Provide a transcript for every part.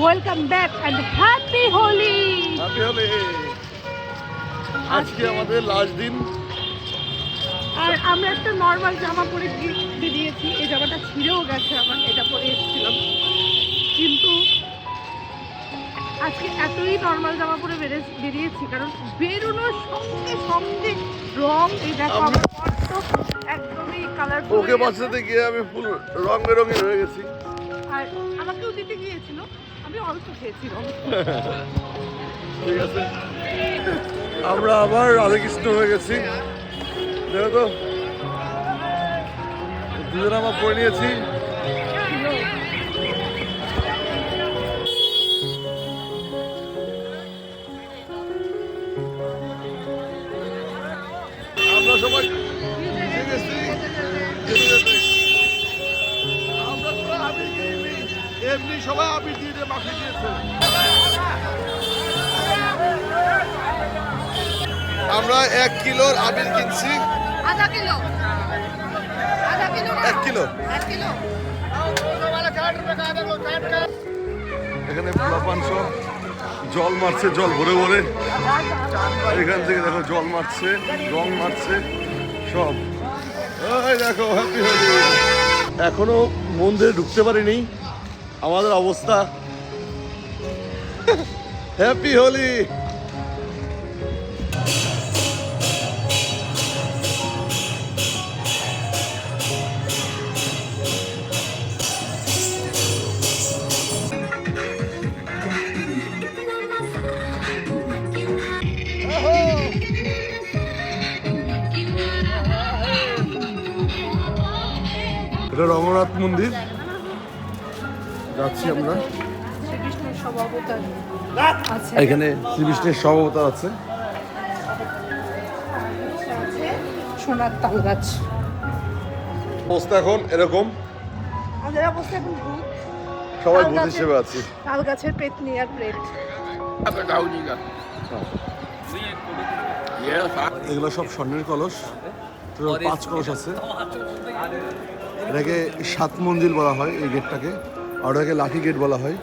Welcome back and happy Holi. Happy Holi. আজকে আমাদের last দিন। আর আমরা একটা নর্মাল জামা পরে বেরিয়েছি, এই জামাটা ছিঁড়েও গেছে, আমার এটা পরে এসেছিলাম, কিন্তু আজকে এতই নর্মাল জামা পরে বেরিয়েছি কারণ বেরোনোর সঙ্গে সঙ্গে রং, এই দেখো আমার তো একদমই কালারফুল। ওকে বাঁচাতে গিয়ে আমি ফুল রং বেরঙিন হয়ে গেছি। আর আমাকেও দিতে গিয়েছিল, আমি অল্প খেয়েছিলাম। ঠিক আছে, আমরা আবার রাধাকৃষ্ণ হয়ে গেছি। দেখো তো দুজনে আমার পরে নিয়েছি। আমরা সবাই ঠিক আছে, আমরা তো আবির কিনি, এমনি সবাই আবির দিয়ে মাখিয়ে দিয়েছে। আমরা 1 কিলোর আবির কিনছি। আধা কিলো 1 কিলো। এখানে পোলাপান সব জল মারছে, জল ভরে ভরে। এখান থেকে দেখো জল মারছে, রং মারছে সব। ওই দেখো হ্যাপি হোলি। এখনো মন্দিরে ঢুকতে পারিনি, আমাদের অবস্থা। হ্যাপি হোলি। এটা রঘুনাথ মন্দির, যাচ্ছি আমরা। শ্রীকৃষ্ণের সব অবতার আছে, এখানে শ্রীকৃষ্ণের সব অবতার আছে। আছে সোনার তাল গাছ। অবস্থা এখন এরকম, আমাদের অবস্থা এখন ভূত, সবাই ভূত হিসেবে আছি। তাল গাছের পেতনি আর প্রেত। এগুলো সব স্বর্ণের কলস, 5 কলস আছে। এটাকে 7 মন্দির বলা হয় এই গেটটাকে, আর ওটাকে লাকি গেট বলা হয়।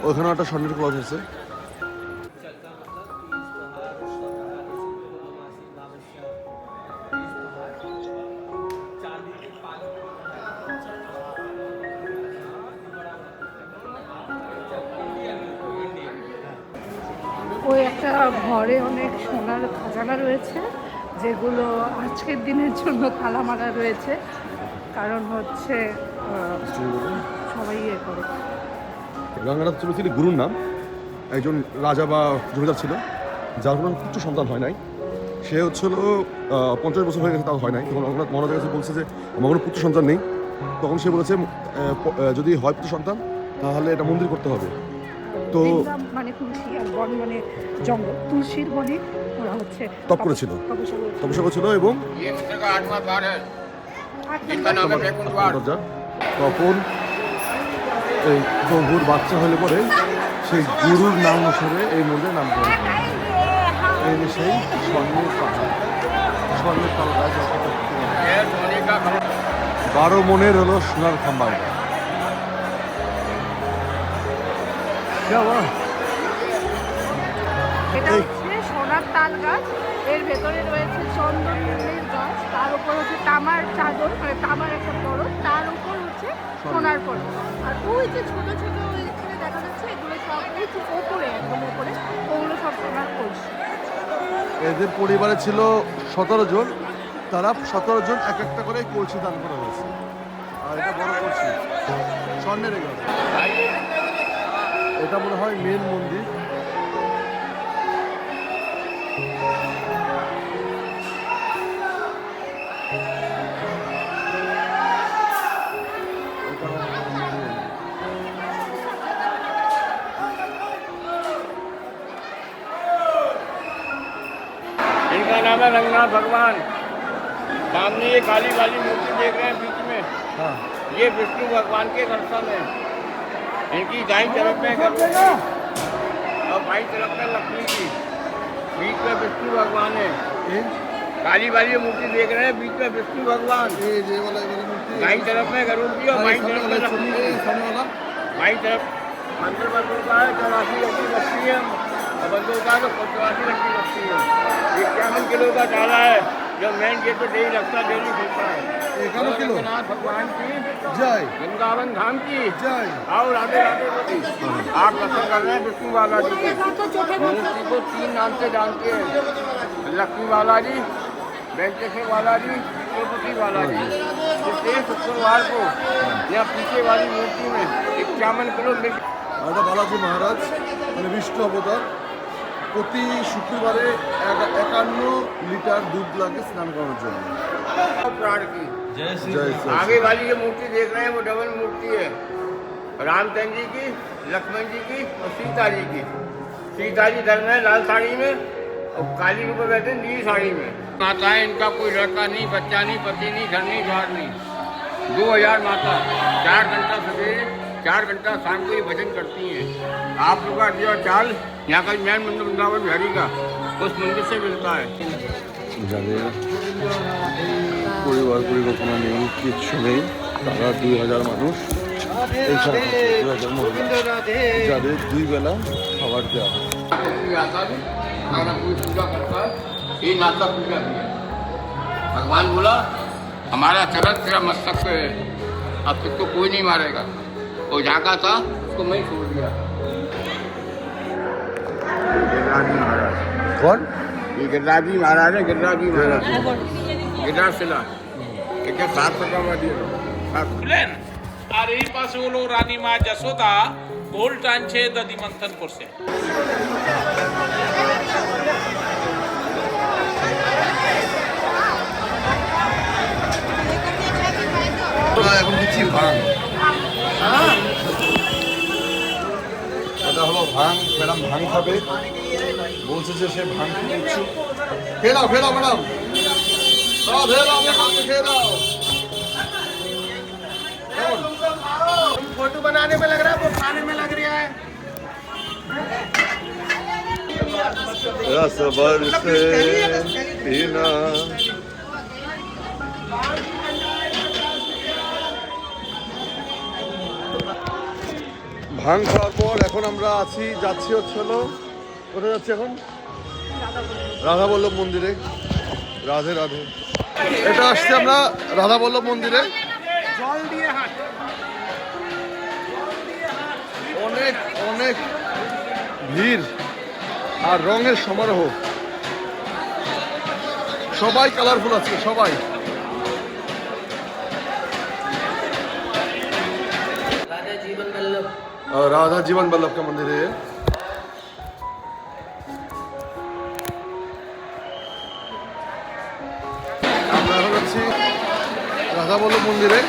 ওখানে একটা স্বর্ণের কলস আছে। ওই একটা ঘরে অনেক সোনার খাজানা রয়েছে, যেগুলো আজকের দিনের জন্য তালা মারা রয়েছে, কারণ হচ্ছে সবাই ইয়ে করে। গঙ্গানাথ চৌধুরী গুরুর নাম, একজন রাজা বা জমিদার ছিল, যার কোনো পুত্র সন্তান হয় নাই। সে হচ্ছিল 50 বছর হয়ে গেছে, তাও হয় নাই। তখন রঙ্গনাথ মহারাজের কাছে বলছে যে আমার কোনো পুত্র সন্তান নেই। তখন সে বলেছে যদি হয় পুত্র সন্তান তাহলে এটা মন্দির করতে হবে। তো মানে তুলসী আর বন মানে জঙ্গল, তুলসীর বনে ওরা হচ্ছে তপ করেছিল, তপস্যা করেছিল। এবং তখন এই প্রভুর বাচ্চা হলে পরে সেই গুরুর নাম অনুসারে এই মন্দিরের নামকরণ হয়। এই যে সেই স্বর্ণের পাহাড়, স্বর্ণের তালগাছ, 12 মনের হলো সোনার খাম্বা। এটা হচ্ছে সোনার তাল গাছ, এর ভেতরে রয়েছে চন্দনের গাছ, তার উপর হচ্ছে তামার চাদর, মানে তামার একটা পরত, তার উপর হচ্ছে সোনার পরত। আর ওই যে ছোট ছোট এখানে দেখা যাচ্ছে, এগুলো সব ওপরে, একদম ওপরে, ওগুলো সব সোনার কলসি। এদের পরিবারে ছিল 17 জন, তারা 17 জন এক একটা করে কলসি দান করা হয়েছে। আর এটা বড় কলসি, স্বর্ণের গাছ। এটা মনে হয় মেন মন্দির। इनका नाम है रंगनाथ भगवान। सामने ये काली वाली मूर्ति देख रहे हैं बीच में, हाँ, ये विष्णु भगवान के दर्शन है। इनकी दाईं तरफ में गरुड़ और बाईं तरफ में लक्ष्मी जी, बीच में विष्णु भगवान है। काली वाली मूर्ति देख रहे हैं, बीच में विष्णु भगवान, दाईं तरफ में गरुड़ जी और बाईं तरफ में लक्ष्मी जी। बाईं तरफ अंदर बंदूक का है 84 लट्टी लगती है और बंदूक का है तो 85 लट्टी लगती है। 51 किलो का डाला है जो मेन गेट पे डेली लगता है, डेली खुलता है। 51 किलो। जगन्नाथ भगवान की जय वृंदावन धाम की जय। आओ राधे राधे बोली। आप दर्शन कर रहे हैं विष्णु बालाजी के मूर्ति को 3 नाम से जानते हैं, लक्ष्मी बालाजी, वेंकटेश्वर बालाजी, तिरुपति बालाजी। प्रत्येक शुक्रवार को यहाँ पीछे वाली मूर्ति में 51 किलो मिर्च রাজা বালাজি মহারাজ মানে বিষ্ণু অবতার প্রতি শুক্রবারে 51 লিটার দুধ লাগে স্নান করানোর জন্য। प्राण की। জয় শ্রী आगे वाली जो मूर्ति देख रहे हैं वो डबल मूर्ति है, रामचंद्र जी की, लक्ष्मण जी की और सीता जी की। सीता जी धर्म है लाल साड़ी में और काली रूप में बैठे हैं नीली साड़ी में। माता है, इनका कोई लड़का नहीं, बच्चा नहीं, पति नहीं, घर नहीं, द्वार नहीं। 2000 माता 4 घंटा सवेरे 4 घंटा शाम को ये भजन करती हैं। आप लोग का दिया चाल यहाँ का मैन मंदिर वृंदावन बिहारी का उस मंदिर से मिलता है। যাদের পরিবার পরিকল্পনা নেই, কিচ্ছু নেই, তারা 2000 মানুষ এইখানে 2000 মহিলা যাদের 2 বেলা খাবার দেওয়া হয়। कोई आता भी खाना कोई पूजा करता है, ये नाता पूजा भी है। भगवान बोला हमारा चरण तेरा मस्तक पे है, अब तुझको कोई नहीं मारेगा। वो झाका था उसको मैं ही छोड़ दिया। गिरिराजी महाराज, কন ये गिरिराजी महाराज है, गिरिराजी महाराज गिरिराज शिला এটা 700 টাকা দিয়ে বুঝলেন। আর এই পাশে হলো রানীমা যশোদা গোল টানছে দধি মন্থন করছে। এখন দিচ্ছি ভাঙ। এটা হলো ভাঙ। ম্যাডাম ভাঙ খাবে, বলছে যে সে ভাঙ খেতে ইচ্ছুক। খেয়ে দাও খেয়ে দাও ম্যাডাম, খেয়ে দাও খেয়ে দাও। फोटो बनाने में लग रहा है, वो खाने में लग रहा है। रस बरसे पीना। ভাঙ খাওয়ার পর এখন আমরা যাচ্ছি হচ্ছে হলো কোথায় যাচ্ছি এখন? রাধা বল্লভ মন্দিরে। রাধে রাধে। এটা আসছে আমরা রাধা বল্লভ মন্দিরে। জল দিয়ে হাত অনেক অনেক ভিড় আর রঙের সমারোহ, সবাই কালারফুল আছে সবাই। राधा जीवन बल्लभ का मंदिर है। আমরা এখন আছি রাধা বল্লভ মন্দিরে।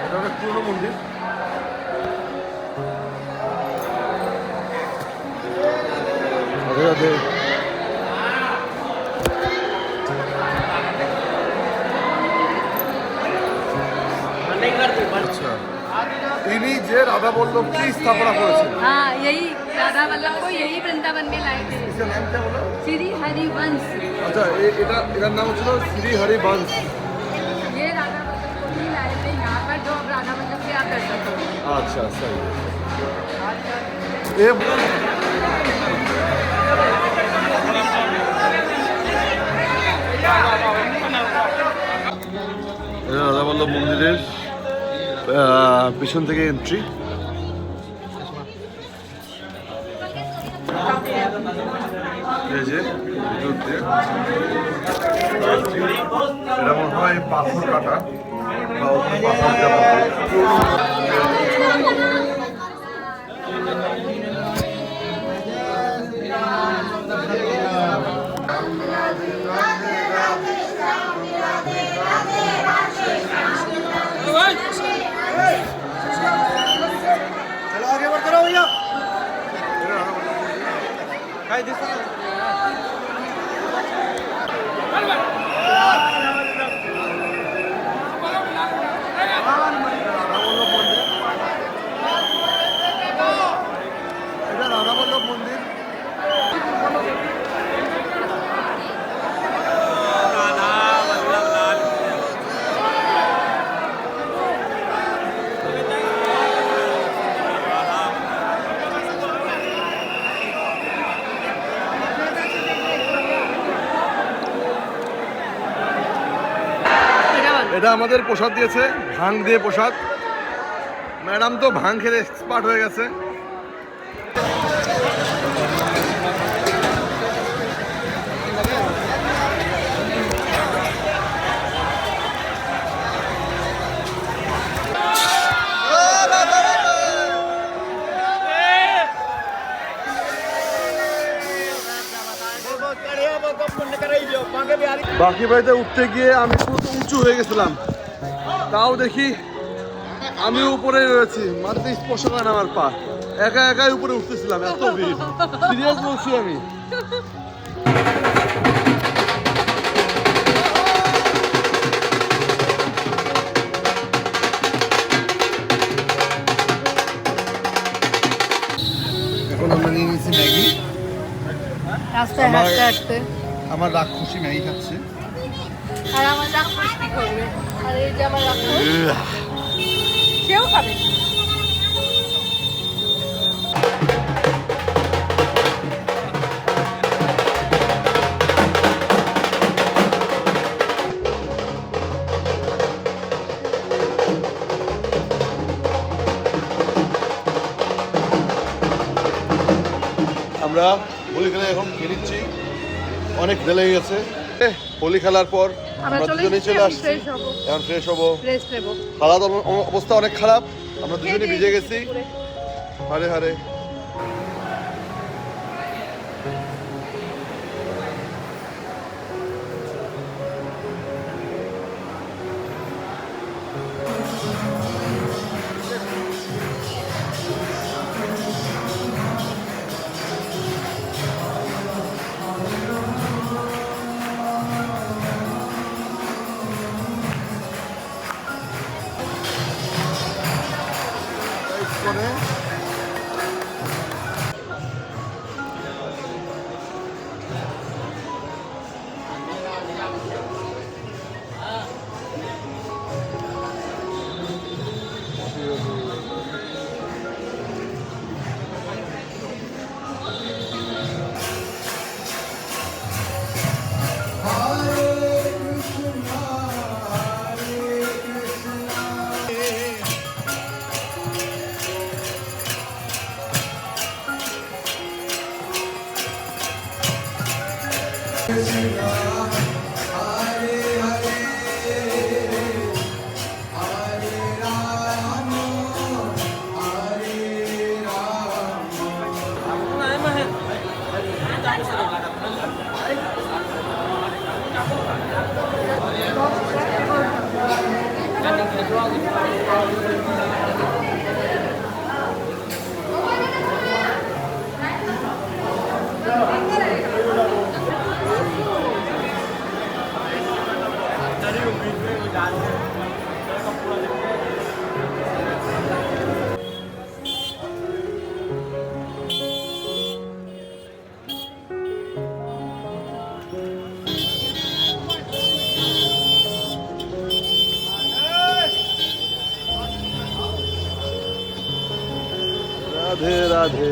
এটা একটা পুরনো মন্দির। রাধে রাধে। আচ্ছা, ইনি যে রাধা বল্লভ কি স্থাপনা করেছেন? हाँ यही राधा वल्लभ को यही वृंदावन में लाए थे, इसका नाम क्या बोला? श्री हरिवंश। আচ্ছা, এটার নাম ছিল শ্রী হরিবংশ। ये राधा वल्लभ को ही लाए थे यहाँ पर, जो अब राधा वल्लभ के आप दर्शन करो। আচ্ছা সही। এ রাধা বল্লভ মন্দিরের পিছন থেকে এন্ট্রি। এই যে ভিতর দিয়ে এটা মনে হয় পাথর কাটা বা ওখানে পাথর দেওয়া হয়। এটা আমাদের প্রসাদ দিয়েছে, ভাং দিয়ে প্রসাদ। ম্যাডাম তো ভাং খেলে এক্সপার্ট হয়ে গেছে। বাকি বাড়িতে উঠতে গিয়ে আমি পুরো উঁচু হয়ে গেছিলাম, তাও দেখি আমি উপরে রয়েছি, মাটিতে স্পর্শ করে না আমার পা। একা একাই উপরে উঠতেছিলাম, এত ভিড়, সিরিয়াস বলছি আমি। এখন আমরা নিয়ে নিয়েছি ম্যাগি। রাস্তায় হাঁটতে হাঁটতে আমার রাক্ষসী ম্যাগি খাচ্ছে। আর আমার রাক্ষস কি করবে? আর এই যে আমার রাক্ষস, সেও খাবে। আমরা হোলি খেলে এখন খেয়ে নিচ্ছি, অনেক ঢেলে গেছে। হোলি খেলার পর আমরা দুজনেই চলে আসছি, এখন ফ্রেশ হবো। খাওয়া অবস্থা অনেক খারাপ, আমরা দুজনেই ভিজে গেছি। হারে হারে। রাধে রাধে।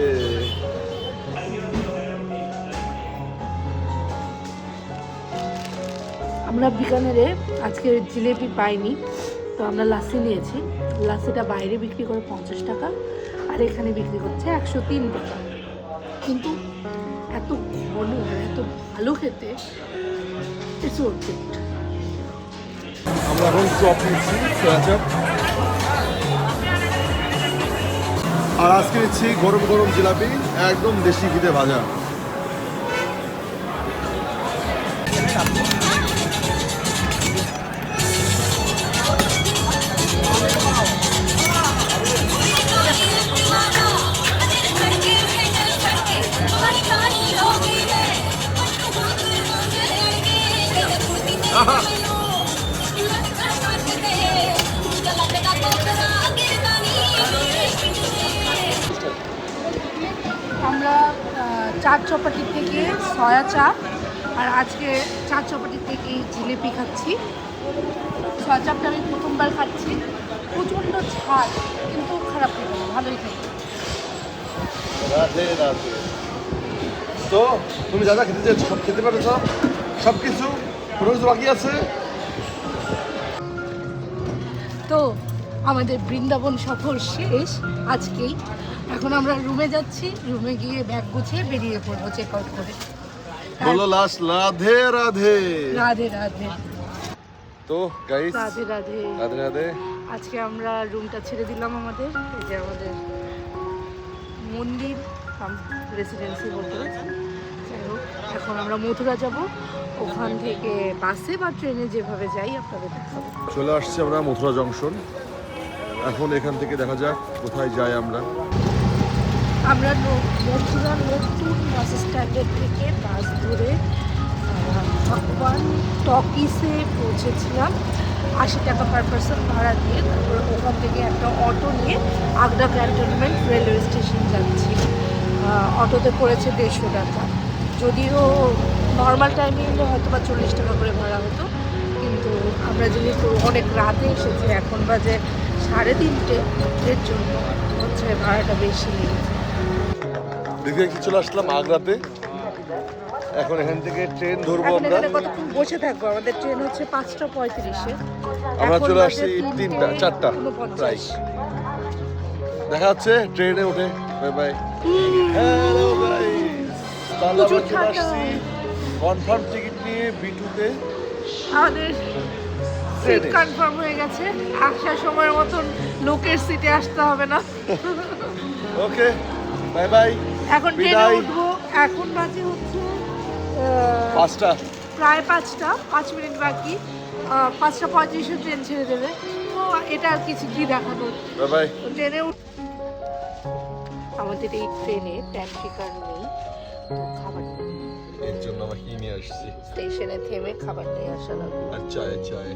আমরা বিকানেরে আজকে জিলেপি পাইনি, তো আমরা লাসি নিয়েছি। লাসিটা বাইরে বিক্রি করে 50 টাকা, আর এখানে বিক্রি করছে 103 টাকা। কিন্তু এত ঘন আর এত ভালো খেতে, ইটস ওয়ার্থ ইট। আমরা এখন চপ নিচ্ছি, সোয়া চপ। আর আজকে নিচ্ছি গরম গরম জিলাপি, একদম দেশি ঘিতে ভাজা। আমরা চার চপাটি থেকে সয়া চাপ, আর আজকে চার চপাটি থেকে জিলেপি খাচ্ছি। সয়া চাপটা আমি প্রথমবার খাচ্ছি, প্রচণ্ড ঝাল, কিন্তু খারাপ খেতে না, ভালোই খেতে। রাধে রাধে। তো তুমি যা যা খেতে চাইছো সব খেতে পারো, সব কিছু, কোনো কিছু বাকি আছে? তো আমাদের বৃন্দাবন সফর শেষ আজকেই। এখন আমরা রুমে যাচ্ছি, রুমে গিয়ে ব্যাগ গুছিয়ে বেরিয়ে পড়বো চেক আউট করে। বলো লাস্ট রাধে রাধে। রাধে রাধে তো গাইস রাধে রাধে। রাধে রাধে। আজকে আমরা রুমটা ছেড়ে দিলাম আমাদের, এই যে আমাদের মন্দির রেসিডেন্সি বলতে পারি। যাই হোক, এখন আমরা মথুরা যাব, ওখান থেকে বাসে বা ট্রেনে যেভাবে যাই আপনাদের দেখাবো। চলে আসছি আমরা মথুরা জংশন। এখন এখান থেকে দেখা যাক কোথায় যাই আমরা। আমরা মথুরা নতুন বাস স্ট্যান্ডের থেকে বাস ধরে ভগবান টকিসে পৌঁছেছিলাম 80 টাকা পার পার্সন ভাড়া দিয়ে। তারপরে ওখান থেকে একটা অটো নিয়ে আগ্রা ক্যান্টনমেন্ট রেলওয়ে স্টেশন যাচ্ছি। অটোতে পড়েছে 150 টাকা, যদিও নর্মাল টাইমে এলে হয়তো বা 40 টাকা করে ভাড়া হতো, কিন্তু আমরা যেহেতু অনেক রাতে এসেছি, এখন বাজে 3:30, এর জন্য হচ্ছে ভাড়াটা বেশি লেগেছে। দেখে কি চলে আসলাম আগ্রাতে। এখন এখান থেকে ট্রেন ধরবো এখন আমরা। এখানে কতক্ষণ বসে থাকবো? আমাদের ট্রেন হচ্ছে 5:35-এ। আমরা এখন চলে বাজে আসছি 3:00, 4টা 49। প্রায়। দেখা হচ্ছে ট্রেনে উঠে। Bye bye. হ্যালো গাইস, তাহলে আমরা প্রচুর চলে ঠান্ডা। আসছি কনফার্ম টিকিট নিয়ে বিটুতে। আমাদের সিট ট্রেনে। কনফার্ম হয়ে গেছে, আসার সময়ের মতন লোকের সিটে আসতে হবে না। Okay bye bye. এখন ট্রেনে বিদায়। উঠবো। এখন বাজে হচ্ছে 5টা। প্রায় 5টা, 5 মিনিট বাকি। 5:35-এ ট্রেন ছেড়ে দেবে। তো এটা আর কিছু কি দেখানোর। Bye bye. তো ট্রেনে আমাদের এই ট্রেনে প্যান্ট্রি কার নেই, তো খাবার নেই। এর জন্য আমরা কি নিয়ে আসছি? স্টেশনে থেমে খাবার নিয়ে আসা লাগবে। আর চায় চায়।